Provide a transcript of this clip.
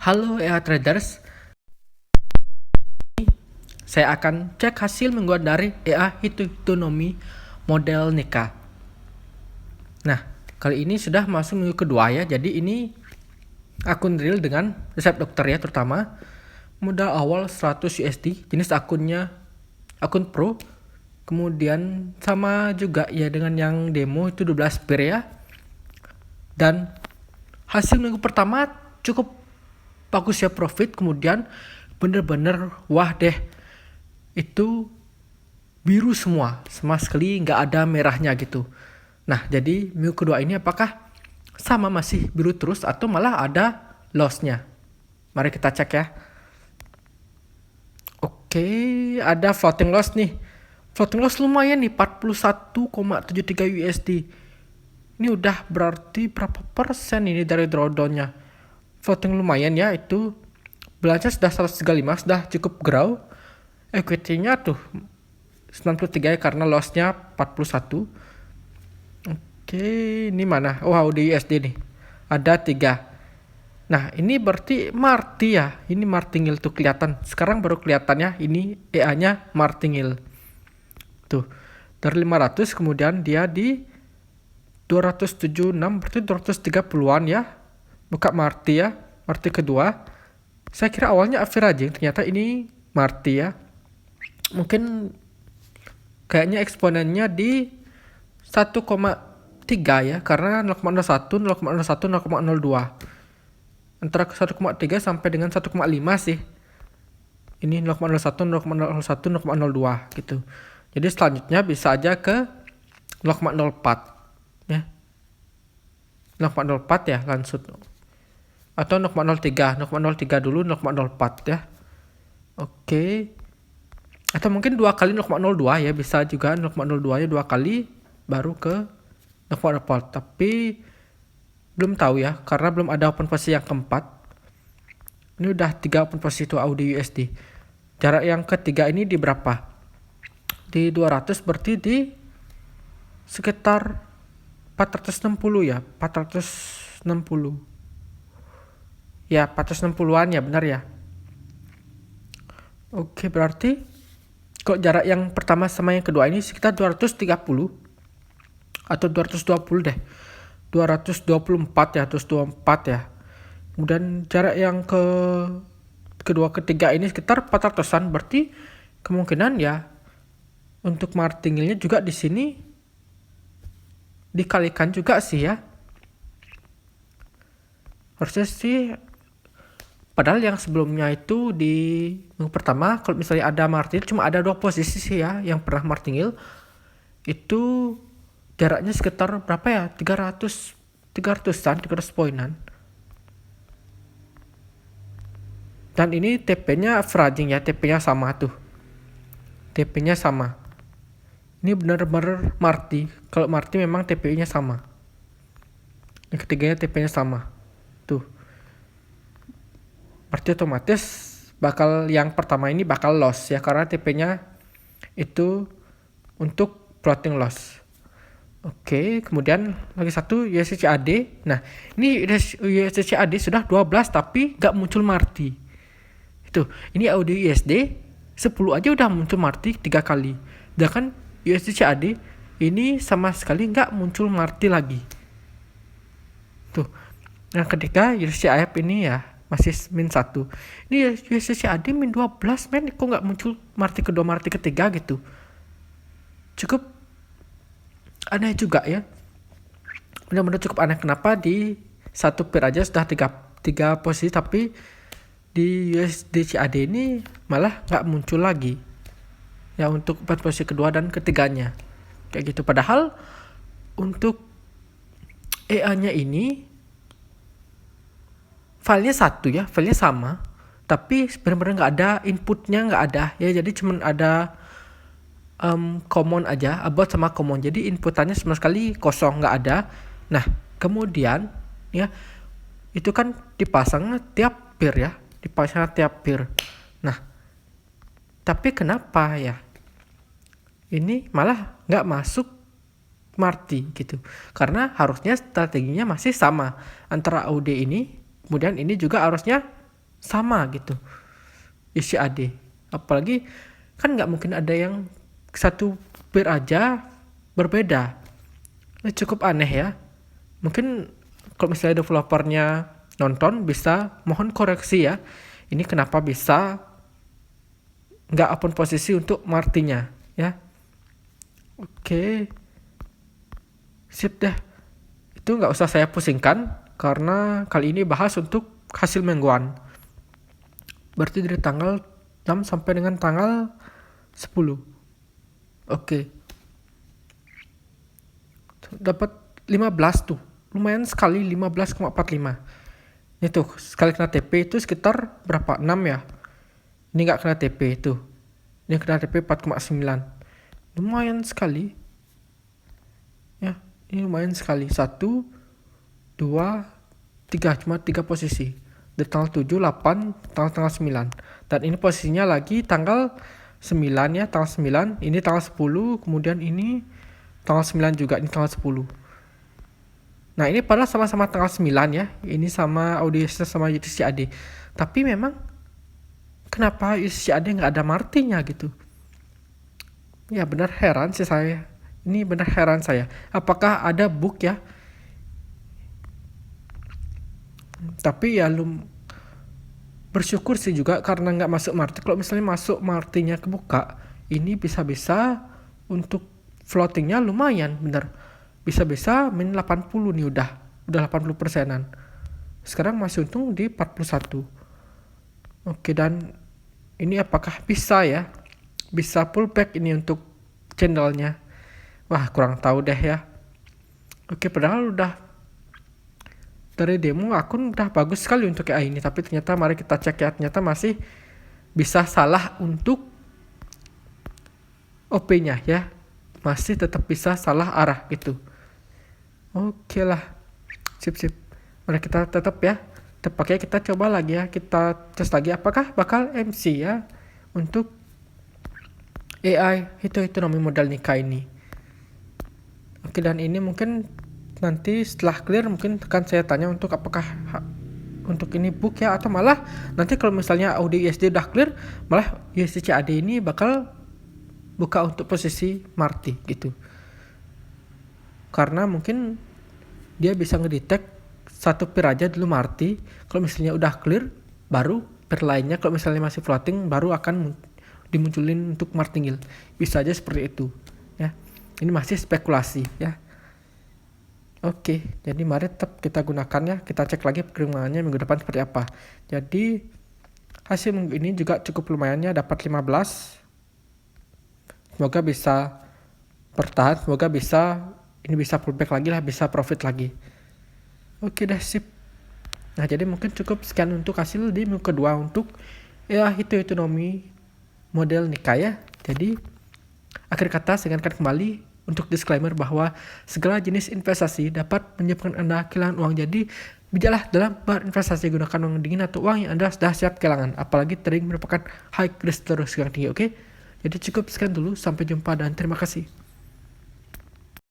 Halo EA Traders, saya akan cek hasil mingguan dari EA Hitonomi model Nikah. Nah, kali ini sudah masuk minggu kedua ya, jadi ini akun real dengan resep dokter ya, terutama modal awal 100 USD, jenis akunnya akun pro, kemudian sama juga ya dengan yang demo itu 12 pair ya, dan hasil minggu pertama cukup bagus ya profit, kemudian bener-bener wah deh, itu biru semua, sama sekali nggak ada merahnya gitu. Nah, jadi minggu kedua ini apakah sama masih biru terus atau malah ada lossnya? Mari kita cek ya. Oke, ada floating loss nih. Floating loss lumayan nih, 41,73 USD. Ini udah berarti berapa persen ini dari drawdown-nya? Floating lumayan ya, itu belanja sudah 135, sudah cukup grow. Equity-nya tuh 93 ya, karena loss-nya 41. Oke, ini mana? Wow, di USD nih. Ada 3. Nah, ini berarti martingale ya. Ini martingale tuh kelihatan. Sekarang baru kelihatannya ini EA-nya martingale. Tuh. Dari 500 kemudian dia di 276, berarti 230-an ya. Buka Marti ya, Marti kedua. Saya kira awalnya averaging, ternyata ini Marti ya. Mungkin kayaknya eksponennya di 1,3 ya, karena 0,01, 0,01, 0,02. Antara 1,3 sampai dengan 1,5 sih. Ini 0,01, 0,01, 0,02 gitu. Jadi selanjutnya bisa aja ke 0,04 ya. 0,04 ya langsung. Atau 0,03 dulu, 0,04 ya. Oke. Atau mungkin 2 kali 0,02 ya, bisa juga 0,02 ya 2 kali baru ke 0,04. Tapi belum tahu ya, karena belum ada open posisi yang keempat. Ini udah 3 open posisi itu AUD USD. Jarak yang ketiga ini di berapa? Di 200, berarti di sekitar 460 ya, 460. Ya, 460-an ya, benar ya. Oke, berarti kalau jarak yang pertama sama yang kedua ini sekitar 230 atau 220 deh. 224 ya, 224 ya. Kemudian jarak yang kedua ketiga ini sekitar 400-an, berarti kemungkinan ya untuk martingale-nya juga di sini dikalikan juga sih ya. Harusnya sih, padahal yang sebelumnya itu di minggu pertama kalau misalnya ada martingale cuma ada 2 posisi sih ya yang pernah martingale. Itu jaraknya sekitar berapa ya? 300-an, 300 poinan. Dan ini TP-nya averaging ya, TP-nya sama tuh. TP-nya sama. Ini benar-benar Marti. Kalau Marti memang TP-nya sama. Yang ketiganya TP-nya sama. Tuh. Berarti otomatis bakal yang pertama ini bakal loss ya, karena TP-nya itu untuk floating loss. Oke, kemudian lagi satu USD CAD. Nah, ini USD CAD sudah 12 tapi nggak muncul Marti. Itu, ini audio USD 10 aja udah muncul Marti 3 kali. Sedangkan USD CAD ini sama sekali nggak muncul Marti lagi. Tuh. Yang ketiga USD AF ini ya masih min 1. Ini USD CAD min 12 men, kok nggak muncul Marti kedua, Marti ketiga gitu. Cukup aneh juga ya. Benar-benar cukup aneh, kenapa di satu pair aja sudah 3 posisi tapi di USD CAD ini malah nggak muncul lagi ya untuk posisi kedua dan ketiganya kayak gitu. Padahal untuk EA-nya ini filenya satu ya, filenya sama, tapi benar-benar nggak ada inputnya, nggak ada ya, jadi cuman ada common aja, about sama common, jadi inputannya sama sekali kosong, nggak ada. Nah, kemudian ya itu kan dipasang tiap pair ya, dipasang tiap pair. Nah, tapi kenapa ya ini malah nggak masuk Marti gitu? Karena harusnya strateginya masih sama antara AUD ini, kemudian ini juga harusnya sama gitu isi AD. Apalagi kan nggak mungkin ada yang satu pair aja berbeda. Ini cukup aneh ya. Mungkin kalau misalnya developernya nonton bisa mohon koreksi ya. Ini kenapa bisa nggak open posisi untuk Martinya ya. Oke, sip deh. Itu nggak usah saya pusingkan karena kali ini bahas untuk hasil mingguan. Berarti dari tanggal 6 sampai dengan tanggal 10. Oke. Dapat 15 tuh. Lumayan sekali 15,45. Itu sekali kena TP itu sekitar berapa? 6 ya. Ini nggak kena TP itu. Ini kena TP 4,9. Lumayan sekali. Ya, ini lumayan sekali. 1, 2, 3. Cuma 3 posisi. Di tanggal 7, 8, tanggal 9. Dan ini posisinya lagi tanggal 9 ya. Tanggal 9. Ini tanggal 10. Kemudian ini tanggal 9 juga. Ini tanggal 10. Nah ini padahal sama-sama tanggal 9 ya. Ini sama audiensnya sama UTC AD. Tapi memang kenapa UTC AD nggak ada Martinya gitu. Ya benar heran sih saya. Ini benar heran saya. Apakah ada bug ya? Tapi ya bersyukur sih juga karena nggak masuk Marti. Kalau misalnya masuk Martinya kebuka, ini bisa-bisa untuk floatingnya lumayan bener. Bisa-bisa min 80 nih udah 80%-an. Sekarang masih untung di 41. Oke, dan ini apakah bisa ya? Bisa pullback ini untuk channelnya. Wah, kurang tahu deh ya. Oke, padahal udah dari demo akun udah bagus sekali untuk AI ini, tapi ternyata mari kita cek ya, ternyata masih bisa salah untuk OP-nya ya. Masih tetap bisa salah arah gitu. Oke lah, sip. Mari kita tetap ya, pakai kita coba lagi ya, kita tes lagi apakah bakal MC ya untuk AI hitonomi model nikah ini. Oke, dan ini mungkin nanti setelah clear mungkin akan saya tanya untuk apakah untuk ini book ya, atau malah nanti kalau misalnya Audi USD udah clear malah USD CAD ini bakal buka untuk posisi Marti gitu. Karena mungkin dia bisa ngedetect satu pair aja dulu Marti. Kalau misalnya udah clear, baru pair lainnya kalau misalnya masih floating baru akan dimunculin untuk martingale. Bisa aja seperti itu ya. Ini masih spekulasi ya. Oke, jadi mari tetap kita gunakan ya. Kita cek lagi perkembangannya minggu depan seperti apa. Jadi hasil minggu ini juga cukup lumayan ya, dapat 15. Semoga bisa bertahan, semoga bisa ini bisa pullback lagi lah, bisa profit lagi. Oke dah, sip. Nah jadi mungkin cukup sekian untuk hasil di minggu kedua untuk ya hitonomi model nikah ya. Jadi akhir kata saya ingatkan kembali untuk disclaimer bahwa segala jenis investasi dapat menyebabkan Anda kehilangan uang. Jadi bijaklah dalam berinvestasi, gunakan uang dingin atau uang yang Anda sudah siap kehilangan. Apalagi trading merupakan high risk terus yang tinggi. Oke? Jadi cukup sekian dulu, sampai jumpa dan terima kasih.